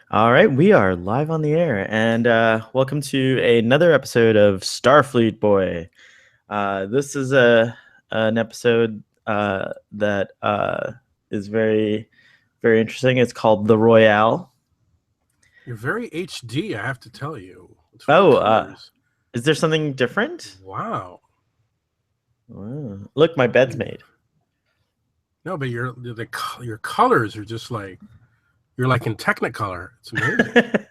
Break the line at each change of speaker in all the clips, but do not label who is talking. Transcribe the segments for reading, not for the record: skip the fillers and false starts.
All right, we are live on the air, and welcome to another episode of Starfleet Boy. This is an episode that is very interesting. It's called the Royale.
You're very HD, I have to tell you. It's full
Oh,
colors.
is there something different?
Wow.
Wow. Look, my bed's made.
No, but your colors are just like you're like in Technicolor. It's amazing.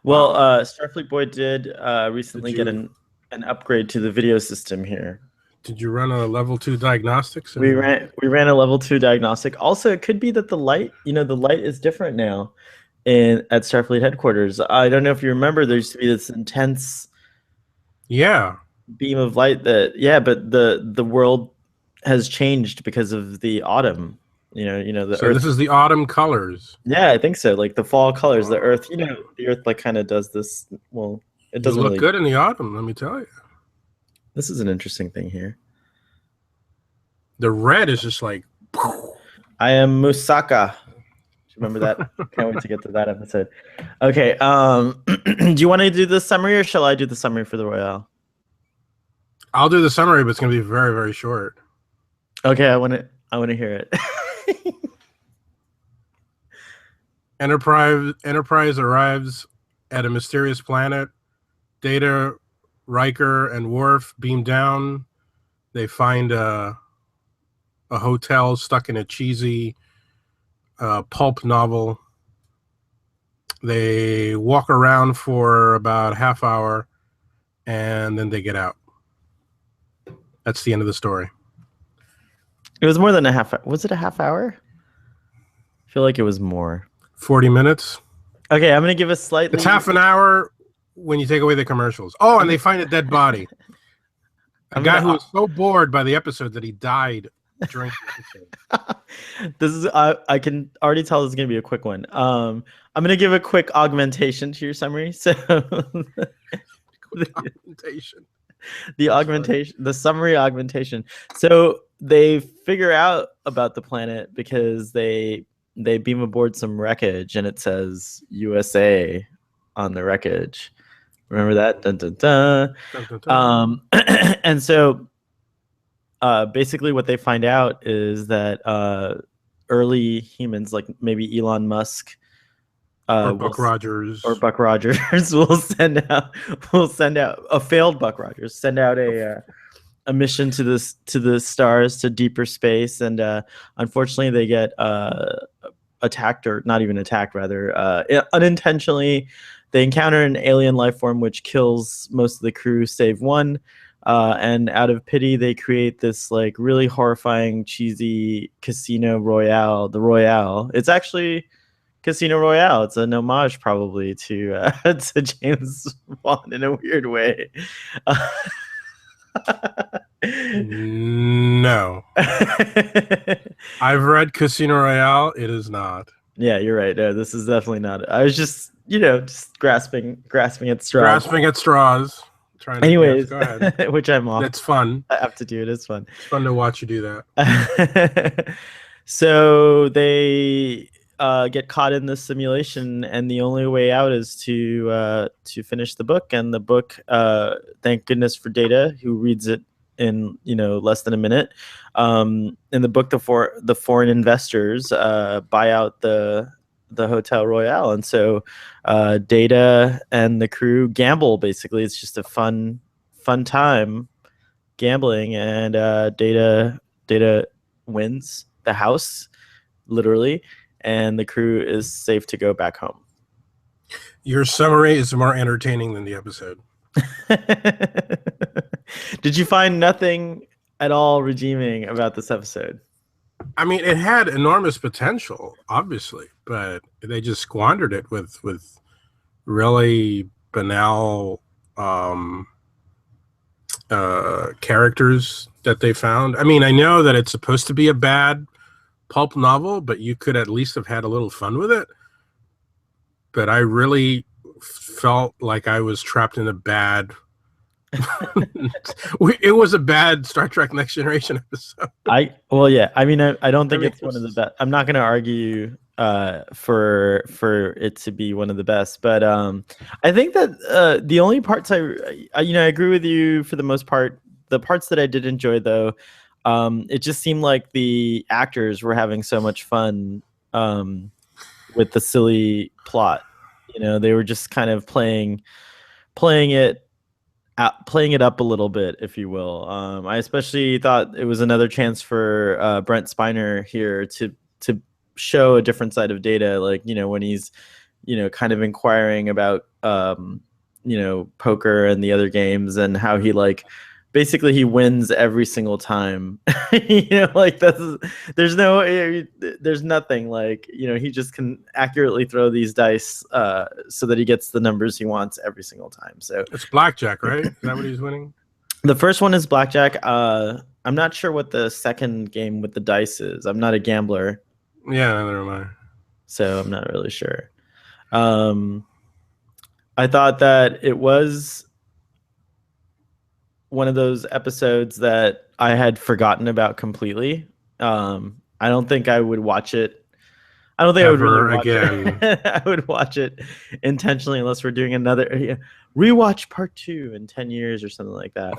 Well,
Wow.
Starfleet Boy did
Did
recently get
you
an upgrade to the video system here.
did you run a level 2 diagnostics
We
and
ran a level 2 diagnostic. Also, it could be that the light is different now in at Starfleet headquarters. I don't know if you remember, there used to be this intense
yeah.
beam of light but the world has changed because of the autumn. The
So this
Earth.
is the autumn colors.
Yeah, I think so. Like the fall colors, the Earth.
Wow.
The Earth like kind of does this. Well, it
You
doesn't
look
really.
good in the autumn, let me tell you.
This is an interesting thing here.
The red is just like
I am Musaka. Remember that? Can't wait to get to that episode. Okay. Do you want to do the summary, or shall I do the summary for the Royale?
I'll do the summary, but it's gonna be very, very short.
Okay, I want to hear it.
Enterprise arrives at a mysterious planet. Data, Riker, and Worf beam down. They find a hotel stuck in a cheesy pulp novel. They walk around for about a half hour, and then they get out. That's the end of the story.
It was more than a half. Was it a half hour? I feel like it was more.
40 minutes.
Okay, I'm gonna give a slightly.
It's half an hour when you take away the commercials. Oh, and they find a dead body. A guy who was so bored by the episode that he died during the episode.
This is. I can already tell this is gonna be a quick one. I'm gonna give a quick augmentation to your summary. So.
Augmentation.
The summary augmentation. So they figure out about the planet because they beam aboard some wreckage and it says USA on the wreckage. Remember that? Dun, dun, dun.
Dun, dun, dun.
And so basically what they find out is that early humans, like maybe Elon Musk,
Or Buck Rogers.
or Buck Rogers will send out a failed Buck Rogers send out a mission to the stars, to deeper space, and unfortunately they get attacked, or not even attacked, rather unintentionally. They encounter an alien life form which kills most of the crew save one, and out of pity they create this like really horrifying cheesy casino royale, the Royale. It's actually Casino Royale. It's an homage probably to to James Bond in a weird way.
No. I've read Casino Royale. It is not.
Yeah, you're right. No, this is definitely not it. I was just grasping at straws.
Grasping at straws. Trying to,
Anyways,
yes, go ahead.
which I'm off.
That's fun.
I have to do it. It's fun.
It's fun to watch you do that.
So they get caught in this simulation, and the only way out is to finish the book. And the book, thank goodness for Data, who reads it in less than a minute. In the book, the foreign investors buy out the Hotel Royale, and so Data and the crew gamble. Basically, it's just a fun time gambling, and Data wins the house, literally, and the crew is safe to go back home.
Your summary is more entertaining than the episode.
Did you find nothing at all redeeming about this episode?
I mean, it had enormous potential, obviously, but they just squandered it with really banal characters that they found. I mean, I know that it's supposed to be a bad pulp novel, but you could at least have had a little fun with it. But I really felt like I was trapped in a bad it was a bad Star Trek Next Generation episode.
I mean, I don't think it's one of the best. I'm not going to argue for it to be one of the best. But I think that the only parts I agree with you for the most part. The parts that I did enjoy, though, it just seemed like the actors were having so much fun with the silly plot. They were just kind of playing it playing it up a little bit, if you will. I especially thought it was another chance for Brent Spiner here to show a different side of Data, like when he's kind of inquiring about poker and the other games, and how he like basically he wins every single time. Like there's nothing, like he just can accurately throw these dice so that he gets the numbers he wants every single time. So
it's blackjack, right? Is that what he's winning?
the first one is blackjack. I'm not sure what the second game with the dice is. I'm not a gambler,
Yeah, never mind.
so I'm not really sure. I thought that it was one of those episodes that I had forgotten about completely. I don't think I would watch it. I don't think I would really
Ever
watch
again.
it. I would watch it intentionally unless we're doing another rewatch part 2 in 10 years or something like that.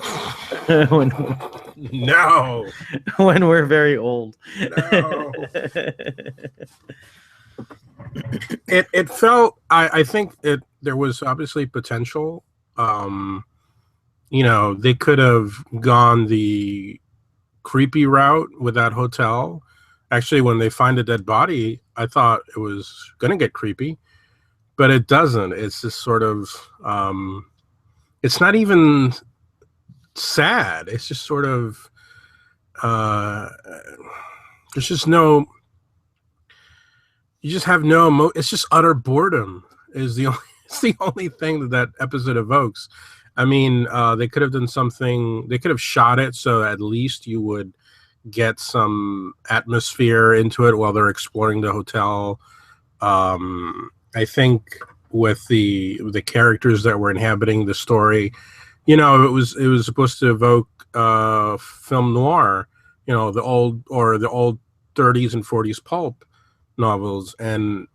No.
When we're very old.
No. It felt, I think there was obviously potential. They could have gone the creepy route with that hotel. Actually, when they find a dead body, I thought it was going to get creepy, but it doesn't. It's just sort of, it's not even sad. It's just sort of, there's just no, you just have no it's just utter boredom is the only it's the only thing that episode evokes. I mean, they could have done something. They could have shot it so at least you would get some atmosphere into it while they're exploring the hotel. I think with the characters that were inhabiting the story, it was supposed to evoke film noir, the old 30s and 40s pulp novels, and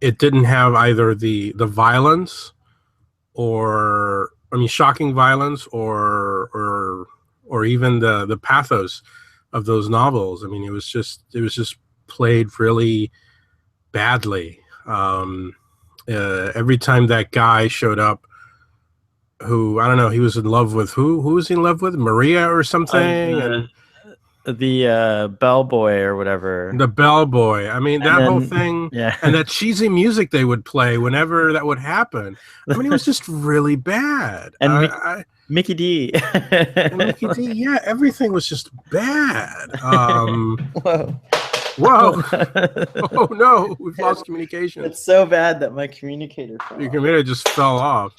it didn't have either the violence shocking violence or even the pathos of those novels. I mean, it was just played really badly. Every time that guy showed up, who I don't know, he was in love with who was he in love with? Maria or something, and
the bellboy or whatever.
the bellboy. I mean, that whole thing,
yeah.
and that cheesy music they would play whenever that would happen. I mean, it was just really bad.
And Mickey D.
And Mickey D, yeah, everything was just bad.
Whoa.
Whoa. Oh no, we've lost communication.
It's so bad that my communicator
Your computer just fell off.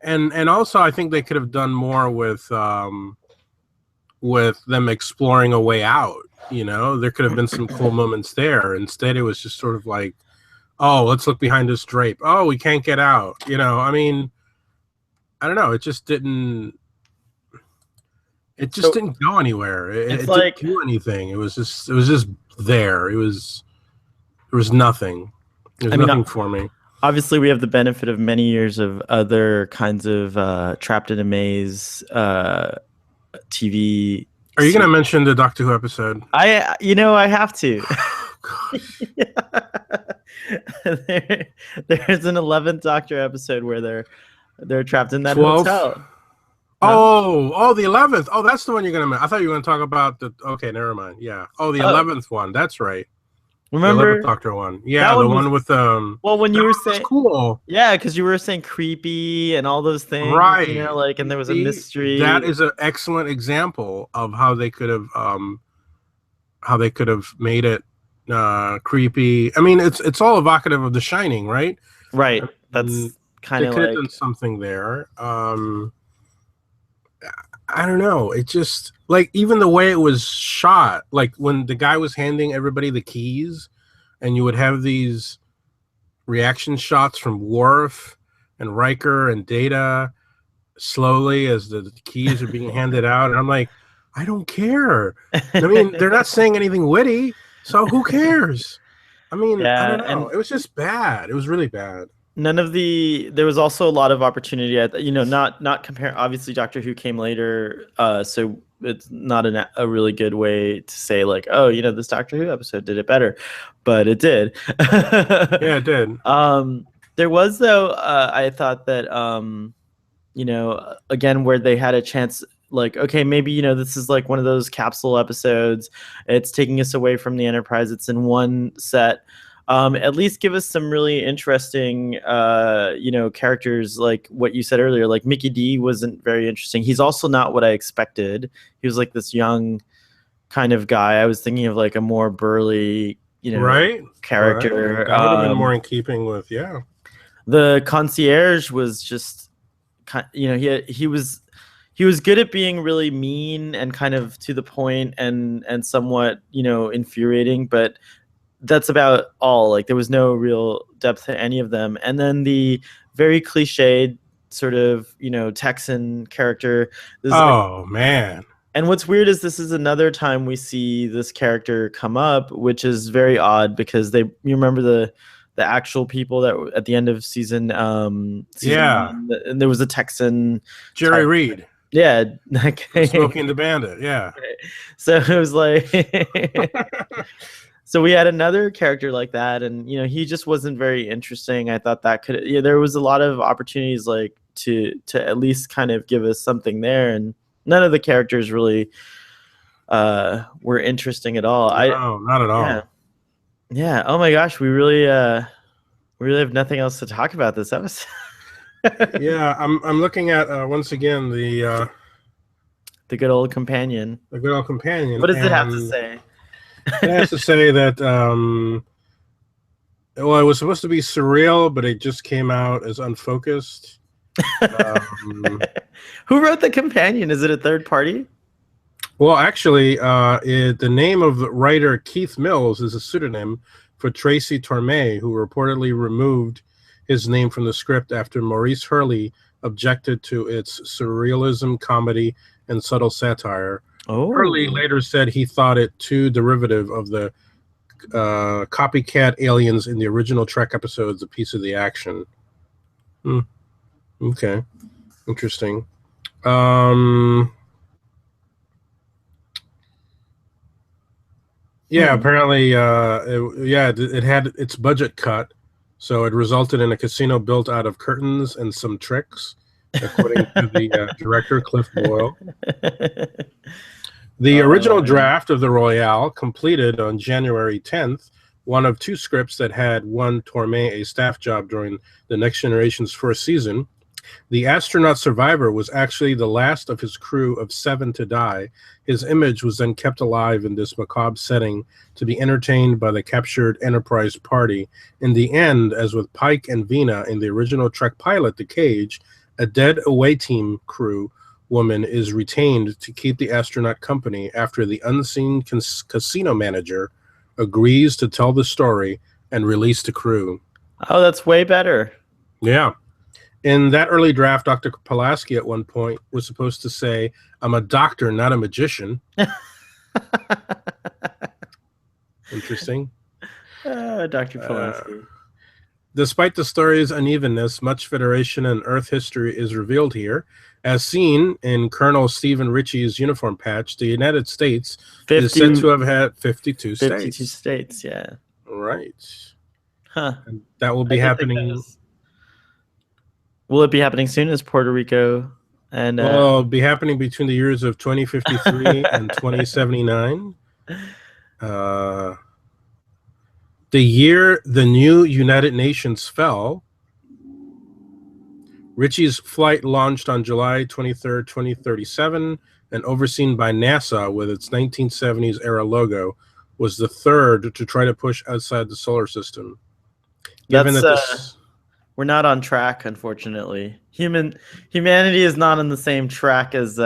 And also I think they could have done more with them exploring a way out. There could have been some cool moments there. Instead, it was just sort of like, oh, let's look behind this drape. Oh, we can't get out. I mean, I don't know. It just didn't. It just didn't go anywhere. It didn't do anything. It was just there. There was nothing. There was nothing for me.
Obviously, we have the benefit of many years of other kinds of trapped in a maze TV.
Are you going to mention the Doctor Who episode?
I have to. There's an 11th Doctor episode where they're trapped in that
12?
hotel.
Oh, the 11th. Oh, that's the one you're going to mention. I thought you were going to talk about the. Okay, never mind. Yeah. Oh, the 11th one. That's right.
Remember
the 11th Doctor one? Yeah, the one with
Well, when you were saying
cool.
Yeah, because you were saying creepy and all those things,
right?
And there was a mystery.
That is an excellent example of how they could have made it creepy. I mean, it's all evocative of The Shining, right?
Right. That's kind of
they could have done something there. I don't know. It just even the way it was shot, like when the guy was handing everybody the keys, and you would have these reaction shots from Worf and Riker and Data slowly as the keys are being handed out, and I'm like, I don't care. I mean, they're not saying anything witty, so who cares? I mean, I don't
Yeah,
know.
and
It was just bad. It was really bad.
none of the there was also a lot of opportunity at, not compare, obviously Doctor Who came later, so it's not a really good way to say like, oh, this Doctor Who episode did it better, but it did.
Yeah, it did.
um there was, though, I thought that, again, where they had a chance, like, okay, maybe, this is like one of those capsule episodes. It's taking us away from the Enterprise. It's in one set. At least give us some really interesting, characters, like what you said earlier. Like Mickey D wasn't very interesting. He's also not what I expected. He was like this young kind of guy. I was thinking of like a more burly,
Right? Right.
character.
That would have been more in keeping with, yeah.
The concierge was just, he was good at being really mean and kind of to the point, and somewhat, infuriating, but that's about all. Like there was no real depth to any of them. And then the very cliched sort of, Texan character. This
Oh, man.
And what's weird is this is another time we see this character come up, which is very odd because you remember the actual people that were at the end of season
Yeah.
one, and there was a Texan
Jerry
type.
Reed.
Yeah, okay.
Smoking the Bandit, yeah.
So it was like, so we had another character like that, and he just wasn't very interesting. I thought that there was a lot of opportunities, like to at least kind of give us something there, and none of the characters really were interesting at all.
No, not at
Yeah,
all.
yeah. Oh my gosh, we really have nothing else to talk about this episode.
Yeah, I'm looking at once again
The good old companion.
the good old companion.
What does it have to
and
say?
It has to say that well, it was supposed to be surreal, but it just came out as unfocused.
Who wrote the companion? Is it a third party?
Well, actually, the name of the writer Keith Mills is a pseudonym for Tracy Torme, who reportedly removed his name from the script after Maurice Hurley objected to its surrealism, comedy, and subtle satire.
Oh.
Hurley later said he thought it too derivative of the copycat aliens in the original Trek episodes, A Piece of the Action. Okay. Interesting. Yeah, apparently, it had its budget cut, so it resulted in a casino built out of curtains and some tricks, according to the director, Cliff Boyle. The original draft of the Royale, completed on January 10th, one of two scripts that had won Torme a staff job during the Next Generation's first season. The astronaut survivor was actually the last of his crew of 7 to die. His image was then kept alive in this macabre setting to be entertained by the captured Enterprise party. In the end, as with Pike and Vina in the original Trek pilot, The Cage, a dead away team crew woman is retained to keep the astronaut company after the unseen casino manager agrees to tell the story and release the crew.
Oh, that's way better.
Yeah. In that early draft, Dr. Pulaski at one point was supposed to say, "I'm a doctor, not a magician." Interesting.
Dr. Pulaski.
Despite the story's unevenness, much Federation and Earth history is revealed here. As seen in Colonel Stephen Ritchie's uniform patch, the United States is said to have had 52 states.
52 states, yeah.
Right.
Huh.
And that will be happening.
Will it be happening soon as Puerto Rico? And
well, it'll be happening between the years of 2053 and 2079. The year the new United Nations fell, Ritchie's flight launched on July 23rd, 2037, and overseen by NASA with its 1970s era logo, was the third to try to push outside the solar system. Given that this...
We're not on track, unfortunately. Humanity is not on the same track as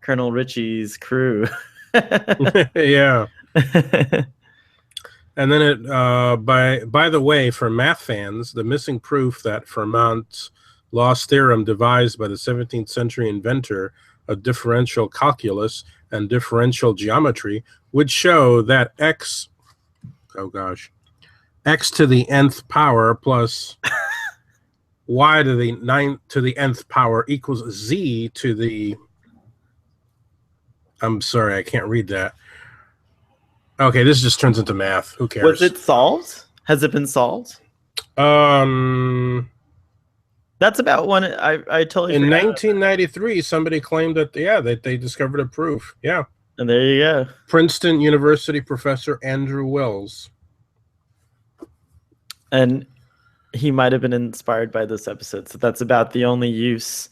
Colonel Ritchie's crew.
Yeah. And then it, by the way, for math fans, the missing proof that Fermat's lost theorem devised by the 17th century inventor of differential calculus and differential geometry would show that x to the nth power plus y to the 9 to the nth power equals z to the, I'm sorry, I can't read that. Okay, this just turns into math. Who cares?
Was it solved? Has it been solved? That's about when I totally
in
forgot.
1993, somebody claimed that they discovered a proof. Yeah,
And there you go.
Princeton University professor Andrew Wells.
And he might have been inspired by this episode. So that's about the only use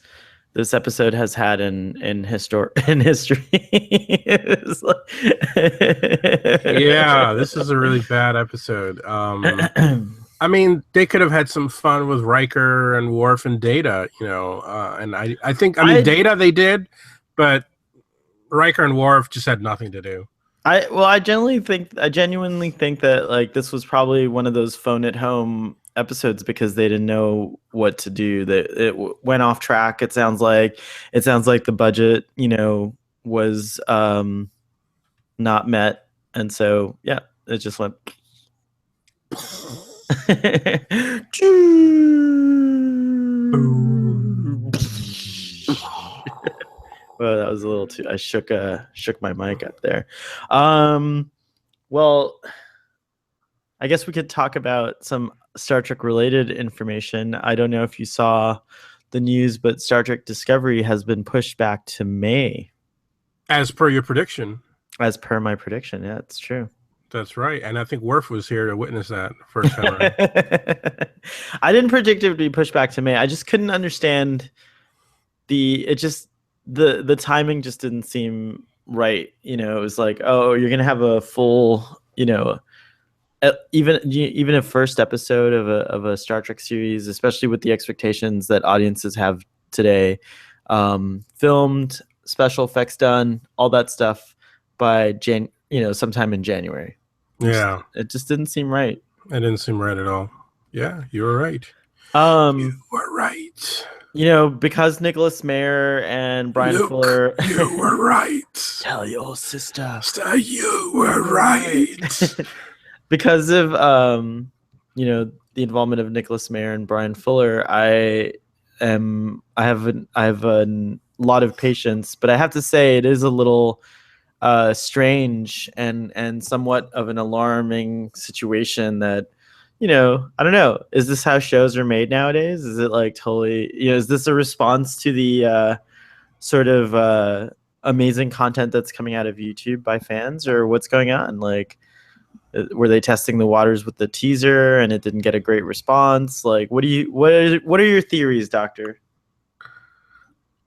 this episode has had in history.
Yeah, this is a really bad episode. I mean, they could have had some fun with Riker and Worf and Data, and I think Data they did, but Riker and Worf just had nothing to do.
I genuinely think that like this was probably one of those phone at home episodes because they didn't know what to do. That it went off track. It sounds like the budget, was not met, and so yeah, it just went. Well, that was a little too. I shook my mic up there. Well, I guess we could talk about some Star Trek related information. I don't know if you saw the news, but Star Trek Discovery has been pushed back to May.
As per your prediction.
As per my prediction, yeah, it's true.
That's right, and I think Worf was here to witness that first time around.
I didn't predict it would be pushed back to May. I just couldn't understand the timing just didn't seem right. It was like, oh, you're gonna have a full, even a first episode of a Star Trek series, especially with the expectations that audiences have today, filmed, special effects done, all that stuff by sometime in January.
Yeah,
it just didn't seem right.
It didn't seem right at all. Yeah, you were right. You were right.
Because Nicholas Mayer and Brian Fuller.
You were right.
Tell your sister.
You were right.
Because of the involvement of Nicholas Mayer and Brian Fuller, I have a lot of patience, but I have to say it is a little strange and somewhat of an alarming situation that, I don't know. Is this how shows are made nowadays? Is it like totally, is this a response to the sort of amazing content that's coming out of YouTube by fans, or what's going on? Like, were they testing the waters with the teaser and it didn't get a great response? Like, what are your theories, Doctor?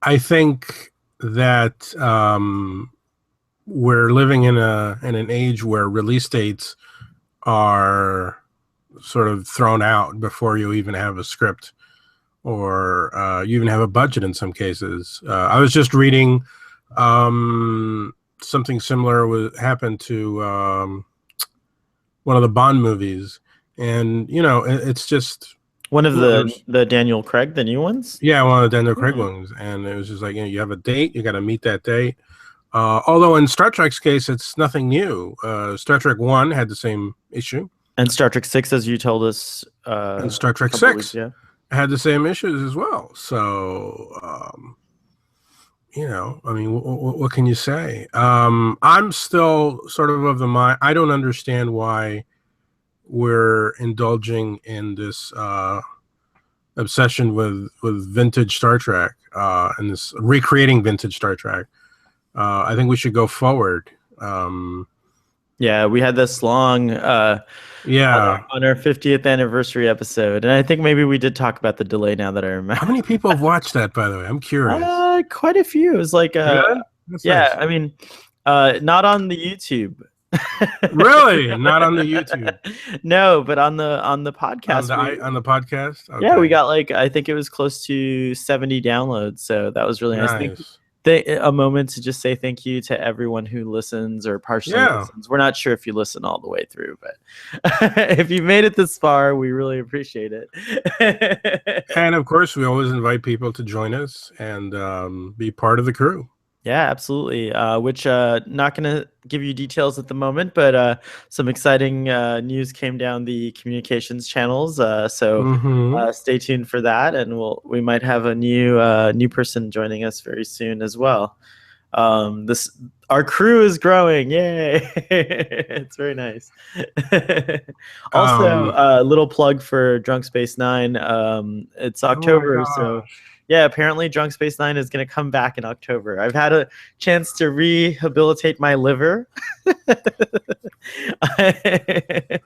I think that we're living in an age where release dates are sort of thrown out before you even have a script, or you even have a budget in some cases. I was just reading something similar happened to one of the Bond movies, and it's just
one of the Daniel Craig, the new ones.
Yeah, one of the Daniel Craig ones, and it was just like, you have a date, you got to meet that date. Although in Star Trek's case, it's nothing new. Star Trek 1 had the same issue. And
Star Trek 6, as you told us.
And Star Trek 6 had the same issues as well. So, I mean, what can you say? I'm still sort of the mind. I don't understand why we're indulging in this obsession with vintage Star Trek and this recreating vintage Star Trek. I think we should go forward.
Yeah, we had this long on our 50th anniversary episode, and I think maybe we did talk about the delay now that I remember.
How many people have watched that, by the way? I'm curious.
Quite a few. It was like
really?
Nice. I mean, not on the YouTube.
Really? Not on the YouTube?
No, but on the podcast.
On the podcast?
Okay. Yeah, we got I think it was close to 70 downloads, so that was really nice. A moment to just say thank you to everyone who listens or partially listens. We're not sure if you listen all the way through, but if you've made it this far, we really appreciate it.
And of course, we always invite people to join us and be part of the crew.
Yeah, absolutely. Which not going to give you details at the moment, but some exciting news came down the communications channels. So
Mm-hmm.
stay tuned for that, and we might have a new person joining us very soon as well. This Our crew is growing. Yay! It's very nice. Also,
Um,
a little plug for Drunk Space Nine. It's
oh my
October, so
gosh.
yeah, apparently Drunk Space Nine is going to come back in October. I've had a chance to rehabilitate my liver.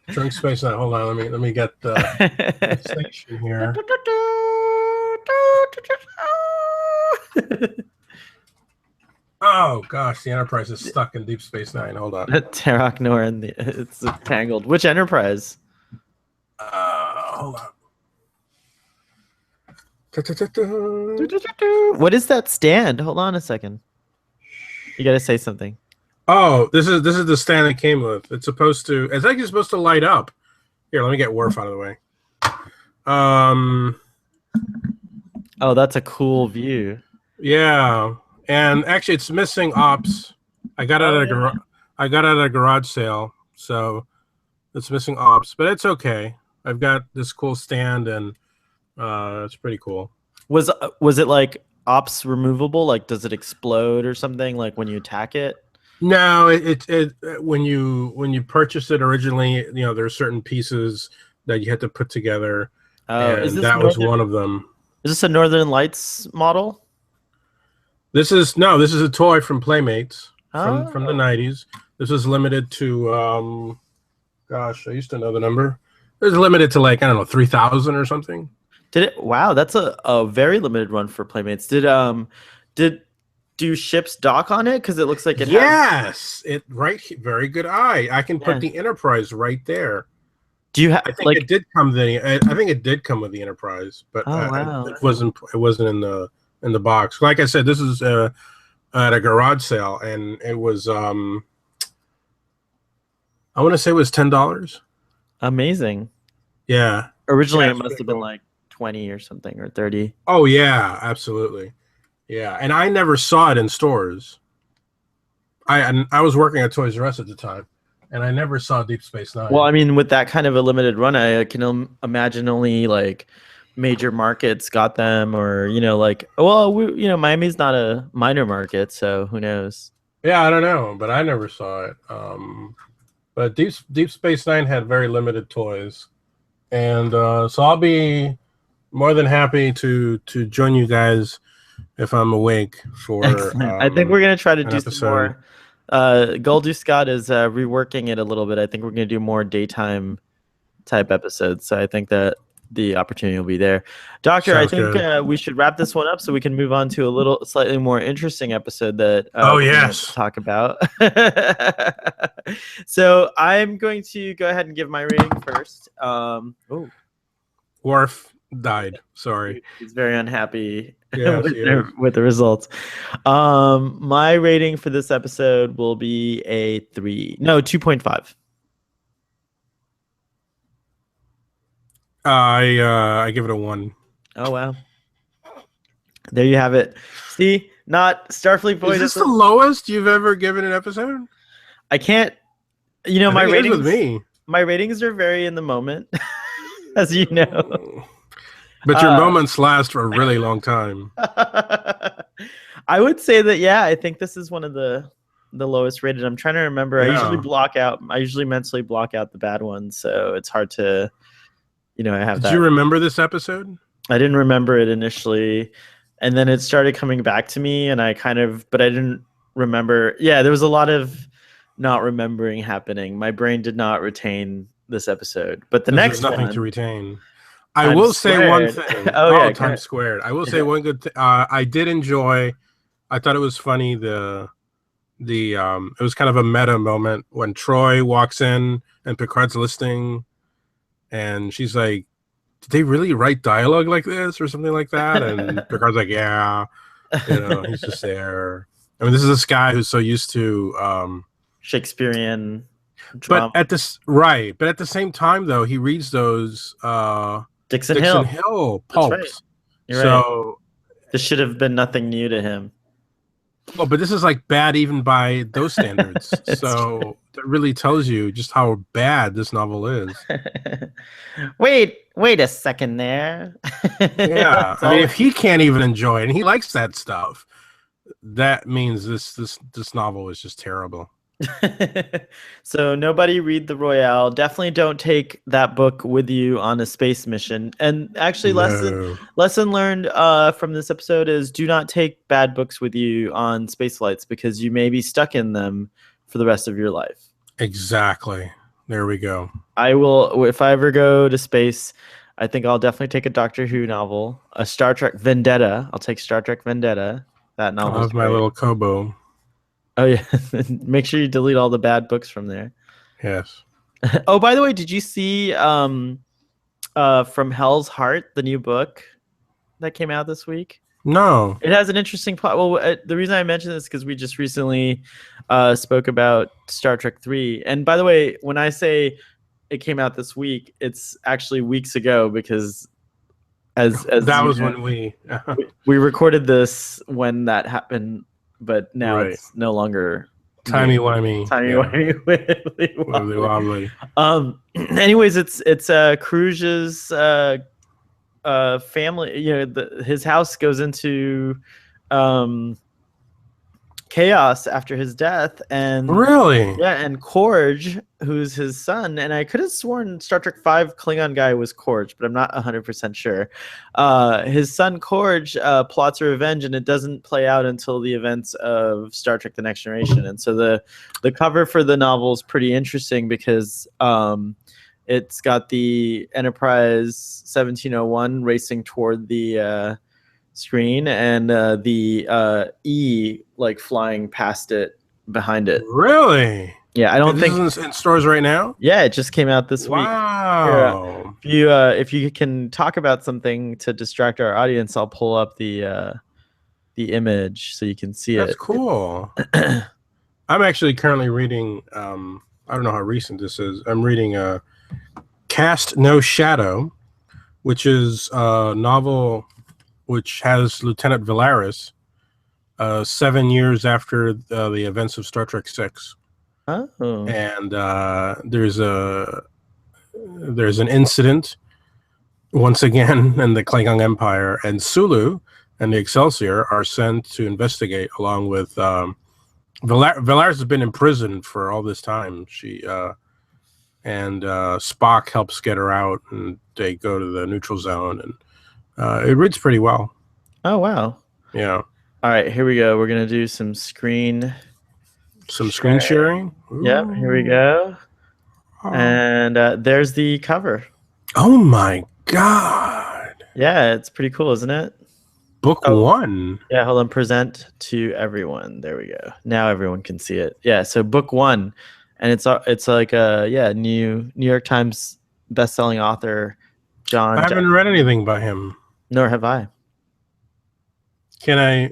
Drunk Space Nine. Hold on, let me get the station here. Oh gosh, the Enterprise is stuck in Deep Space Nine. Hold on.
Tarok Nor and it's tangled. Which Enterprise?
Hold on. Ta-ta-ta-ta.
What is that stand? Hold on a second. You gotta say something.
Oh, this is the stand it came with. It's actually supposed to light up. Here, let me get Worf out of the way. Um,
Oh, that's a cool view.
yeah, and actually, it's missing ops. I got it
Oh
at a
yeah.
I got it at a garage sale, so it's missing ops, but it's okay. I've got this cool stand, and it's pretty cool.
Was it like ops removable? Like, does it explode or something? Like when you attack it?
No, when you purchased it originally, there are certain pieces that you had to put together,
Oh,
and that was one of them.
is this a Northern Lights model?
This is a toy from Playmates from the
Oh,
'90s. This is limited to gosh, I used to know the number. It was limited to like I don't know 3,000 or something.
did it? Wow, that's a very limited run for Playmates. Did do ships dock on it? Because it looks like it has.
Yes, very good eye. I can put
Yeah.
the Enterprise right there.
Do you have
I think it
like?
did come the. I think it did come with the Enterprise, but
Oh wow.
it wasn't in the box. Like I said, this is at a garage sale, and it was I want to say it was $10.
Amazing.
Yeah,
Originally,
yeah,
it
it's
must
pretty
have been
cool.
like 20 or something or 30.
Oh yeah, absolutely. Yeah, and I never saw it in stores. I was working at Toys R Us at the time, and I never saw Deep Space
Well,
Nine.
I mean, with that kind of a limited run, I can imagine only like major markets got them, or like, well, Miami's not a minor market, so who knows?
Yeah, I don't know, but I never saw it. But Deep Space Nine had very limited toys, and so I'll be more than happy to join you guys if I'm awake for
Excellent. I think we're gonna try to
an
do some
episode.
more. Goldu Scott is reworking it a little bit. I think we're gonna do more daytime type episodes. So I think that the opportunity will be there. Doctor, I
Sounds
think
good.
we should wrap this one up so we can move on to a little slightly more interesting episode that
Oh
we're going to
yes.
talk about. So I'm going to go ahead and give my rating first. Oh,
Worf died. Sorry.
he's very unhappy
Yes, he is.
with the results. My rating for this episode will be a 2.5.
I give it a 1.
Oh wow. There you have it. See, not Starfleet
Is
Boy
this the
doesn't.
lowest you've ever given an episode?
I can't.
I think it is with me.
My ratings are very in the moment, as you know.
But your
Uh,
moments last for a really long time.
I would say that yeah, I think this is one of the lowest rated. I'm trying to remember.
Yeah.
I usually mentally block out the bad ones, so it's hard to, I have
Did you
that.
remember this episode?
I didn't remember it initially, and then it started coming back to me, and but I didn't remember. Yeah, there was a lot of not remembering happening. My brain did not retain this episode, but the
Because there's
next
nothing to
one,
retain. I
times
will say one
squared.
thing.
Oh
Oh,
yeah, go
times
ahead.
squared. I will say one good thing. I did enjoy. I thought it was funny. It was kind of a meta moment when Troy walks in and Picard's listening, and she's like, "Did they really write dialogue like this or something like that?" And Picard's like, "Yeah, he's just there." I mean, this is this guy who's so used to
Shakespearean
but
drama.
at this right, but at the same time though, he reads those
Dixon
Dixon
Hill.
Hill
That's right.
pulps.
You're right.
So
This should have been nothing new to him.
Well, but this is like bad even by those standards.
It's
So that really tells you just how bad this novel is.
wait a second there.
Yeah,
That's
I mean,
all.
if he can't even enjoy it, and he likes that stuff, that means this novel is just terrible.
So nobody read the Royale. Definitely don't take that book with you on a space mission. And actually,
No,
lesson learned from this episode is do not take bad books with you on space flights because you may be stuck in them for the rest of your life.
exactly. There we go.
I will, if I ever go to space, I think I'll definitely take a Doctor Who novel, a Star Trek Vendetta. I'll take Star Trek Vendetta. That
I
novel's
love my
great.
little Kobo.
Oh yeah, make sure you delete all the bad books from there.
Yes.
Oh, by the way, did you see From Hell's Heart, the new book that came out this week?
No.
It has an interesting plot. Well, the reason I mentioned this is because we just recently spoke about Star Trek 3. And by the way, when I say it came out this week, it's actually weeks ago because as
That
you
was
know,
when we.
we recorded this when that happened, but now
Right.
it's no longer
Timey
new.
wimey.
Timey
Yeah.
wimey, wibbly
Lovely,
wobbly.
lovely.
Anyways, it's Cruz's family. You know, his house goes into um chaos after his death, and
Really?
yeah, and Korg, who's his son, and I could have sworn Star Trek 5 Klingon guy was Korg, but I'm not 100% sure. His son Korg plots a revenge, and it doesn't play out until the events of Star Trek: The Next Generation. And so the cover for the novel is pretty interesting because it's got the Enterprise 1701 racing toward the screen, and the E like flying past it behind it.
Really?
Yeah, I don't
And this
think.
is in stores right now?
Yeah, it just came out this week. Here,
Wow.
if you can talk about something to distract our audience, I'll pull up the image so you can see
That's
it.
cool. I'm actually currently reading, I don't know how recent this is. I'm reading Cast No Shadow, which is a novel which has Lieutenant Valaris 7 years after the events of Star Trek 6.
Oh,
And there's an incident once again in the Klingon Empire, and Sulu and the Excelsior are sent to investigate along with Valaris has been in prison for all this time. Spock helps get her out, and they go to the neutral zone, and it reads pretty well.
oh wow!
Yeah,
All right, here we go. We're gonna do some screen
some screen sharing.
Yep, here we
Ooh.
go.
Oh.
And there's the cover.
Oh my God!
Yeah, it's pretty cool, isn't it?
Book
Oh,
one.
yeah, hold on. Present to everyone. There we go. Now everyone can see it. Yeah, so book one, and it's like a New York Times best-selling author
I
John.
haven't read anything by him.
Nor have I.
Can I?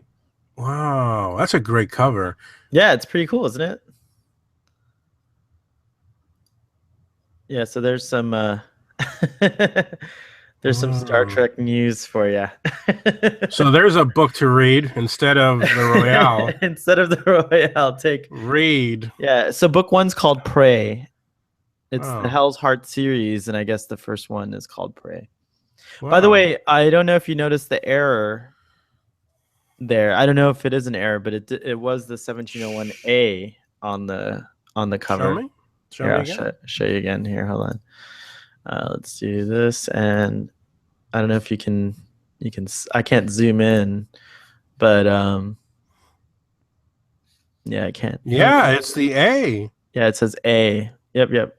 Wow, that's a great cover.
Yeah, it's pretty cool, isn't it? Yeah, so there's some there's some Star
Wow.
Trek news for you.
So there's a book to read instead of the Royale.
Instead of the Royale, take
Read.
yeah. So book one's called Prey. It's the
Oh,
Hell's Heart series, and I guess the first one is called Prey. By the
wow.
way, I don't know if you noticed the error there. I don't know if it is an error, but it was the 1701A on the
Show
cover.
me. Show
Here,
me
I'll
again.
show you again. Here, hold on. Let's do this, and I don't know if you can. I can't zoom in, but yeah, I can't.
Yeah, it's the A,
Yeah, it says A. Yep.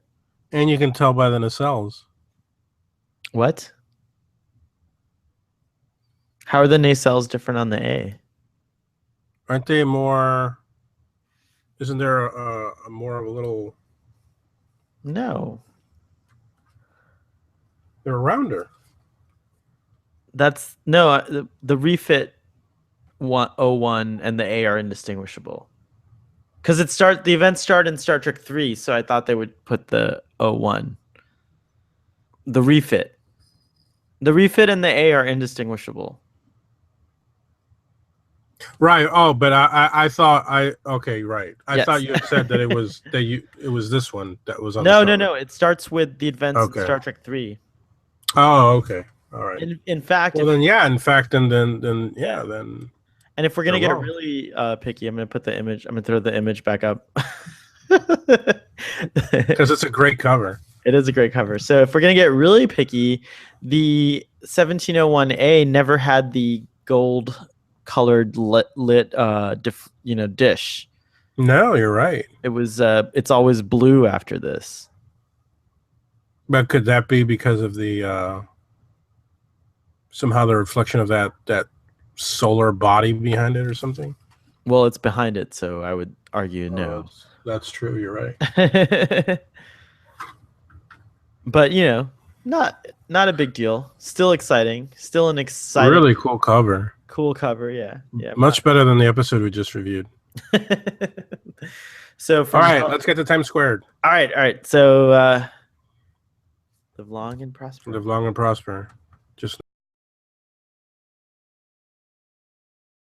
and you can tell by the nacelles.
What? How are the nacelles different on the A?
Aren't they more? Isn't there a more of a little?
No,
They're rounder.
that's no. The refit 101 and the A are indistinguishable because the events start in Star Trek 3, so I thought they would put the 01. The refit. The refit and the A are indistinguishable.
Right. Oh, but I thought okay, right. I
Yes.
thought you had said that it was it was this one that was on the
No, no,
cover.
no. It starts with the events in
Okay.
Star Trek 3.
Oh, okay. All right.
In fact,
Well
if
then, yeah. In fact, then
yeah,
yeah, then
and if we're
they're
gonna get
wrong.
really picky, I'm gonna put the image. I'm gonna throw the image back up.
Because it's a great cover.
It is a great cover. So if we're gonna get really picky, the 1701A never had the gold colored lit dish.
No, you're right.
It was it's always blue after this.
But could that be because of the somehow the reflection of that solar body behind it or something?
Well, it's behind it, so I would argue
Oh,
no.
that's true. You're right.
But not a big deal. Still exciting. Still an exciting,
Really cool cover.
cool cover. Yeah, yeah.
Much better than the episode we just reviewed.
So
All
from
right, let's get to Times Squared.
all right. So live long and prosper.
Live long and prosper. Just